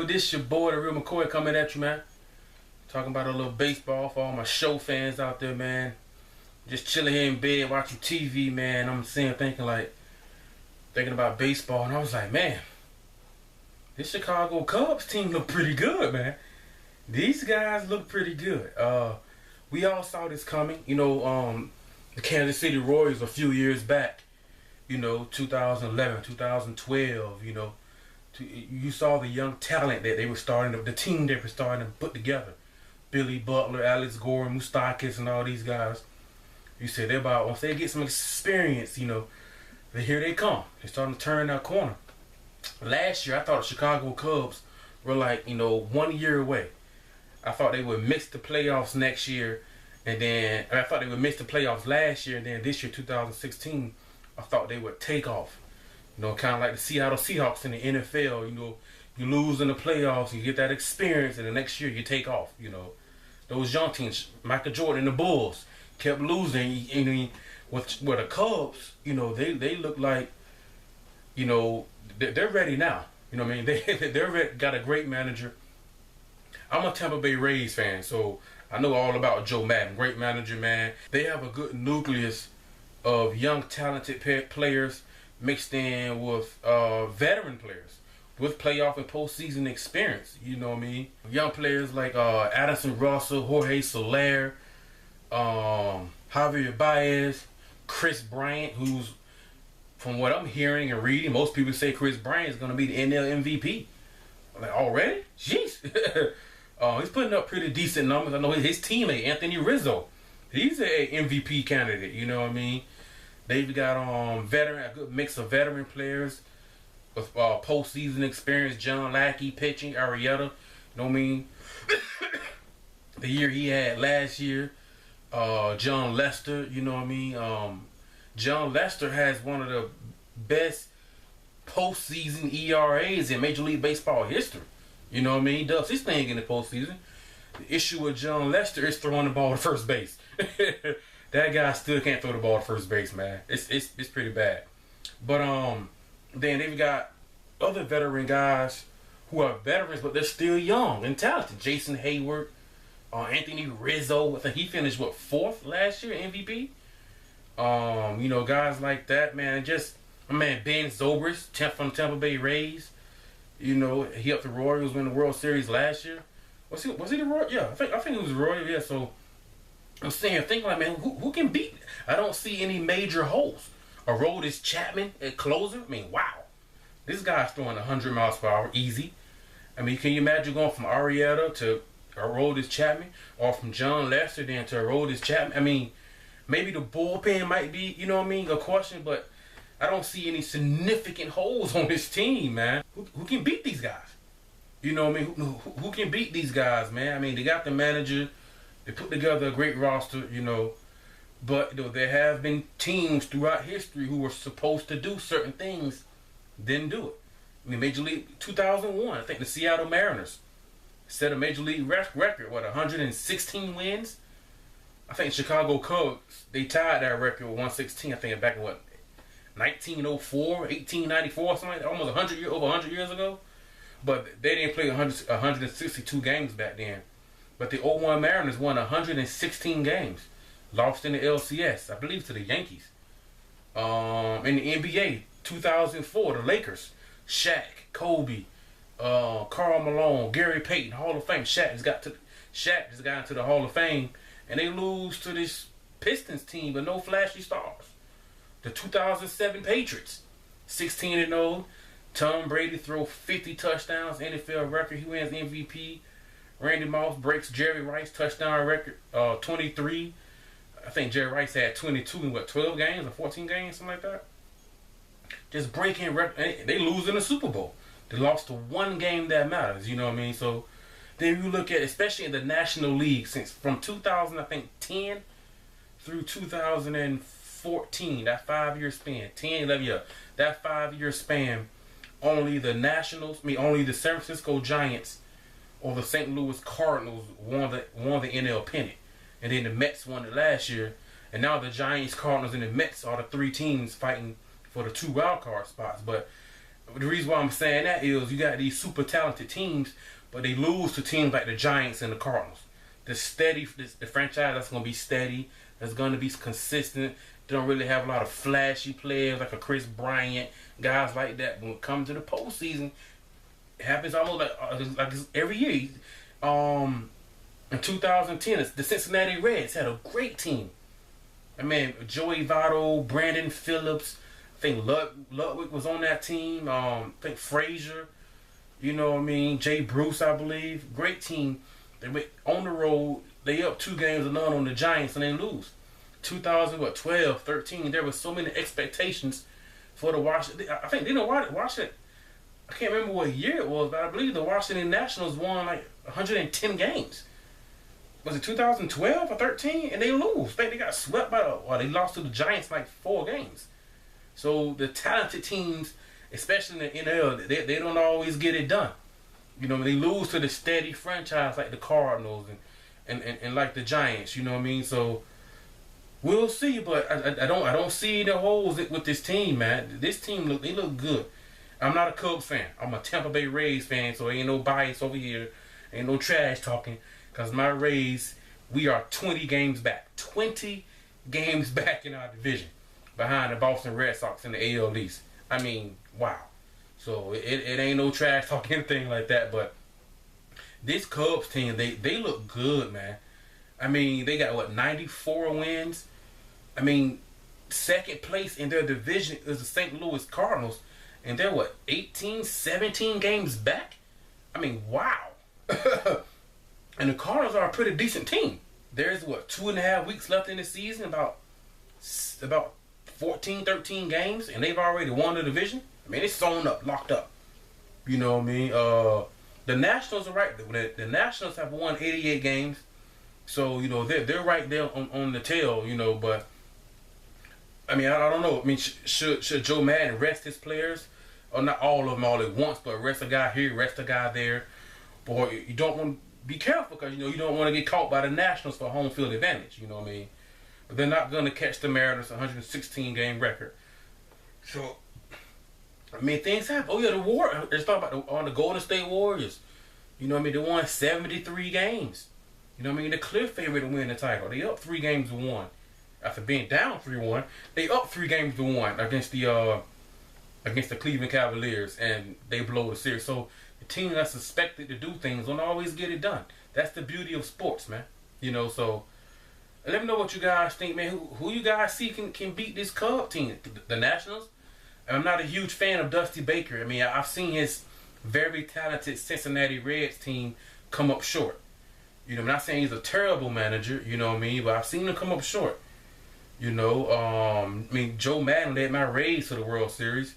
This your boy, the real McCoy, coming at you, man. Talking about a little baseball for all my show fans out there, man. Just chilling here in bed, watching TV, man. I'm thinking about baseball, and I was like, man, this Chicago Cubs team look pretty good, man. These guys look pretty good. We all saw this coming. The Kansas City Royals a few years back, 2011, 2012, you saw the young talent that the team they were starting to put together. Billy Butler, Alex Gordon, Moustakas, and all these guys. You said once they get some experience, here they come. They're starting to turn that corner. Last year, I thought the Chicago Cubs were 1 year away. I thought they would miss the playoffs next year, and then I thought they would miss the playoffs last year, and then this year, 2016, I thought they would take off. Kind of like the Seattle Seahawks in the NFL. You lose in the playoffs, you get that experience, and the next year you take off. Those young teams, Michael Jordan and the Bulls, kept losing. With the Cubs, they look like, they're ready now. They're ready, got a great manager. I'm a Tampa Bay Rays fan, so I know all about Joe Maddon. Great manager, man. They have a good nucleus of young, talented players mixed in with veteran players with playoff and postseason experience. Young players like Addison Russell, Jorge Soler, Javier Baez, Chris Bryant, who's, from what I'm hearing and reading, most people say Chris Bryant is going to be the NL MVP. I'm like, already? Jeez. He's putting up pretty decent numbers. I know his teammate, Anthony Rizzo, he's a MVP candidate. They've got a good mix of veteran players with postseason experience. John Lackey pitching, Arrieta. The year he had last year. John Lester, John Lester has one of the best postseason ERAs in Major League Baseball history. He does his thing in the postseason. The issue with John Lester is throwing the ball to first base. That guy still can't throw the ball to first base, man. It's pretty bad. But then they've got other veteran guys who are veterans, but they're still young and talented. Jason Hayward, Anthony Rizzo. I think he finished 4th last year MVP. Guys like that, man. Ben Zobrist, from Tampa Bay Rays. He helped the Royals win the World Series last year. Was he the Royal? Yeah, I think he was the Royal. Yeah, so I'm thinking man, who can beat? I don't see any major holes. Aroldis Chapman at closer. Wow, this guy's throwing 100 miles per hour easy. Can you imagine going from Arrieta to Aroldis Chapman, or from John Lester then to Aroldis Chapman? Maybe the bullpen might be, a question, but I don't see any significant holes on this team, man. Who can beat these guys? Who can beat these guys, man? They got the manager. They put together a great roster, But there have been teams throughout history who were supposed to do certain things, didn't do it. Major League 2001, I think the Seattle Mariners set a Major League record, 116 wins? I think Chicago Cubs, they tied that record with 116, I think back in 1904, 1894, something like that, almost over 100 years ago. But they didn't play 162 games back then. But the 01 Mariners won 116 games. Lost in the LCS, I believe, to the Yankees. In the NBA, 2004, the Lakers. Shaq, Kobe, Karl Malone, Gary Payton, Hall of Fame. Shaq just got into the Hall of Fame. And they lose to this Pistons team, but no flashy stars. The 2007 Patriots, 16-0. Tom Brady throws 50 touchdowns, NFL record. He wins MVP. Randy Moss breaks Jerry Rice touchdown record, 23. I think Jerry Rice had 22 in 12 games or 14 games, something like that. Just breaking record. They lose in the Super Bowl. They lost to one game that matters. So then you look at, especially in the National League, since from 2010 through 2014, that 5-year span, 10, 11 years, that 5-year span, only the San Francisco Giants or the St. Louis Cardinals won the NL pennant. And then the Mets won it last year. And now the Giants, Cardinals, and the Mets are the 3 teams fighting for the 2 wild card spots. But The reason why I'm saying that is you got these super talented teams, but they lose to teams like the Giants and the Cardinals. The franchise that's going to be steady, that's going to be consistent. They don't really have a lot of flashy players like a Chris Bryant, guys like that. But when it comes to the postseason, it happens almost like every year. In 2010, the Cincinnati Reds had a great team. I mean, Joey Votto, Brandon Phillips, I think Ludwig was on that team. I think Frazier, you know what I mean? Jay Bruce, I believe. Great team. They went on the road. They up 2-0 on the Giants and they lose. 2012, 13, there was so many expectations for the Washington. I think they didn't watch it. I can't remember what year it was, but I believe the Washington Nationals won like 110 games. Was it 2012 or 13? And they lose. They got swept they lost to the Giants like 4 games. So the talented teams, especially in the NL, they don't always get it done. You know, they lose to the steady franchise like the Cardinals and like the Giants. You know what I mean? So we'll see, but I don't see the holes with this team, man. This team they look good. I'm not a Cubs fan. I'm a Tampa Bay Rays fan, so ain't no bias over here. Ain't no trash talking. Because my Rays, we are 20 games back. 20 games back in our division. Behind the Boston Red Sox in the AL East. I mean, wow. So it ain't no trash talk, anything like that. But this Cubs team, they look good, man. I mean, they got, 94 wins? I mean, second place in their division is the St. Louis Cardinals. And they're, 18, 17 games back? I mean, wow. And the Cardinals are a pretty decent team. There's, 2.5 weeks left in the season, about 14, 13 games, and they've already won the division. I mean, it's sewn up, locked up. You know what I mean? The Nationals are right. The Nationals have won 88 games. So, you know, they're right there on the tail, you know, but I mean, I don't know. I mean, should Joe Madden rest his players? Or not all of them all at once, but rest a guy here, rest a guy there. Boy, you don't want to be careful because, you know, you don't want to get caught by the Nationals for home field advantage, you know what I mean? But they're not going to catch the Mariners' 116-game record. So, I mean, things happen. Oh, yeah, the Warriors. Let's talk about the Golden State Warriors. You know what I mean? They won 73 games. You know what I mean? The clear favorite to win the title. They up 3-1. After being down 3-1, they up 3-1 against the Cleveland Cavaliers, and they blow the series. So the team that's suspected to do things don't always get it done. That's the beauty of sports, man. You know, so let me know what you guys think, man. Who you guys see can beat this Cub team? The Nationals? I'm not a huge fan of Dusty Baker. I mean, I've seen his very talented Cincinnati Reds team come up short. You know, I'm not saying he's a terrible manager, you know what I mean, but I've seen him come up short. You know, I mean, Joe Madden led my Rays to the World Series.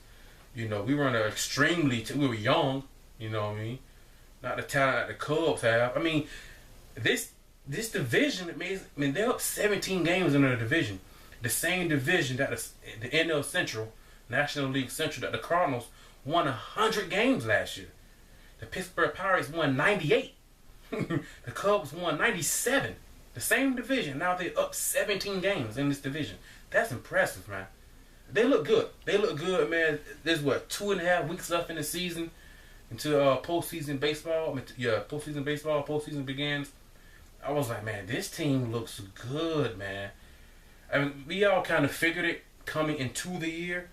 You know, we were we were young, you know what I mean? Not the talent that the Cubs have. I mean, this division, I mean, they're up 17 games in the division. The same division that the NL Central, National League Central, that the Cardinals won 100 games last year. The Pittsburgh Pirates won 98. The Cubs won 97. The same division. Now they're up 17 games in this division. That's impressive, man. They look good. They look good, man. There's 2.5 weeks left in the season until postseason baseball. Postseason begins. I was like, man, this team looks good, man. I mean, we all kind of figured it coming into the year.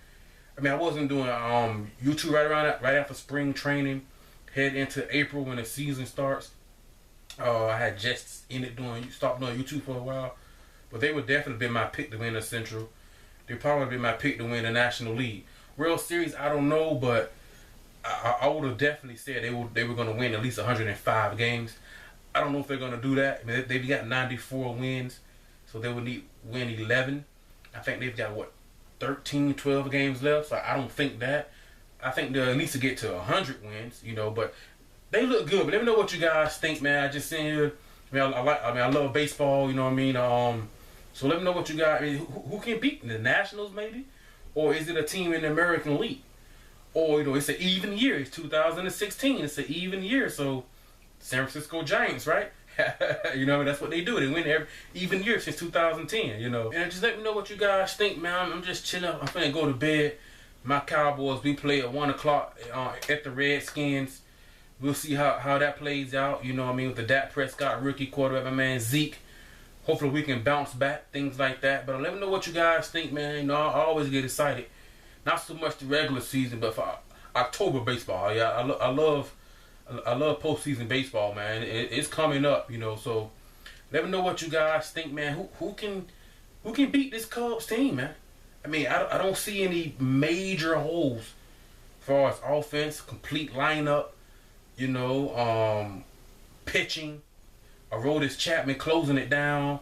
I mean, I wasn't doing YouTube right after spring training, head into April when the season starts. I had just stopped doing YouTube for a while, but they would definitely be my pick to win the Central. They'd probably be my pick to win the National League. World Series, I don't know, but I would have definitely said they were going to win at least 105 games. I don't know if they're going to do that. I mean, they've got 94 wins, so they would need win 11. I think they've got 13, 12 games left. So I don't think that. I think they'll at least get to 100 wins, you know, but they look good. But let me know what you guys think, man. I just seen here. I love baseball, you know what I mean? So let me know what you got. I mean, who can beat the Nationals, maybe? Or is it a team in the American League? Or, you know, it's an even year. It's 2016. It's an even year. So San Francisco Giants, right? You know, that's what they do. They win every even year since 2010, you know. And just let me know what you guys think, man. I'm just chilling. I'm finna go to bed. My Cowboys, we play at 1 o'clock at the Redskins. We'll see how that plays out. You know what I mean? With the Dak Prescott rookie quarterback, my man Zeke. Hopefully we can bounce back, things like that. But let me know what you guys think, man. You know, I always get excited. Not so much the regular season, but for October baseball. Yeah, I love postseason baseball, man. It's coming up, you know. So let me know what you guys think, man. Who can beat this Cubs team, man? I mean, I don't see any major holes as far as offense, complete lineup. You know, pitching. Aroldis Chapman closing it down.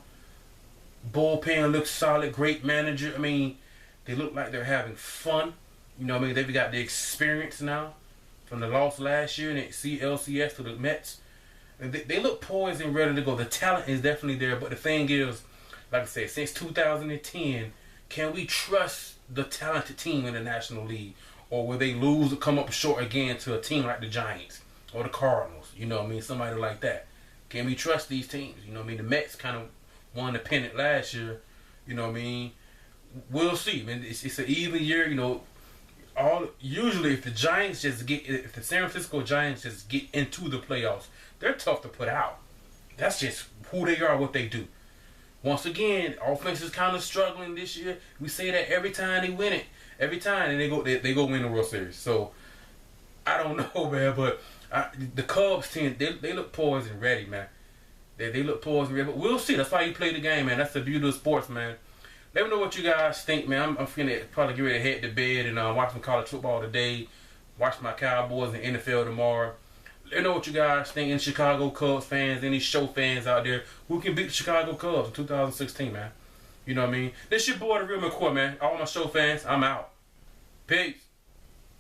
Bullpen looks solid. Great manager. I mean, they look like they're having fun. You know what I mean? They've got the experience now from the loss last year and the LCS to the Mets. And they look poised and ready to go. The talent is definitely there. But the thing is, like I said, since 2010, can we trust the talented team in the National League? Or will they lose or come up short again to a team like the Giants or the Cardinals? You know what I mean? Somebody like that. Can we trust these teams? You know what I mean? The Mets kind of won the pennant last year. You know what I mean? We'll see. Man, it's an even year. You know, usually if the San Francisco Giants just get into the playoffs, they're tough to put out. That's just who they are, what they do. Once again, offense is kind of struggling this year. We say that every time they win it, every time, and they go win the World Series. So I don't know, man, but the Cubs team, they look poised and ready, man. They look poised and ready, but we'll see. That's why you play the game, man. That's the beauty of sports, man. Let me know what you guys think, man. I'm finna probably get ready to head to bed and watch some college football today. Watch my Cowboys and NFL tomorrow. Let me know what you guys think. Any Chicago Cubs fans, any show fans out there, who can beat the Chicago Cubs in 2016, man? You know what I mean? This your boy, The Real McCoy, man. All my show fans, I'm out. Peace.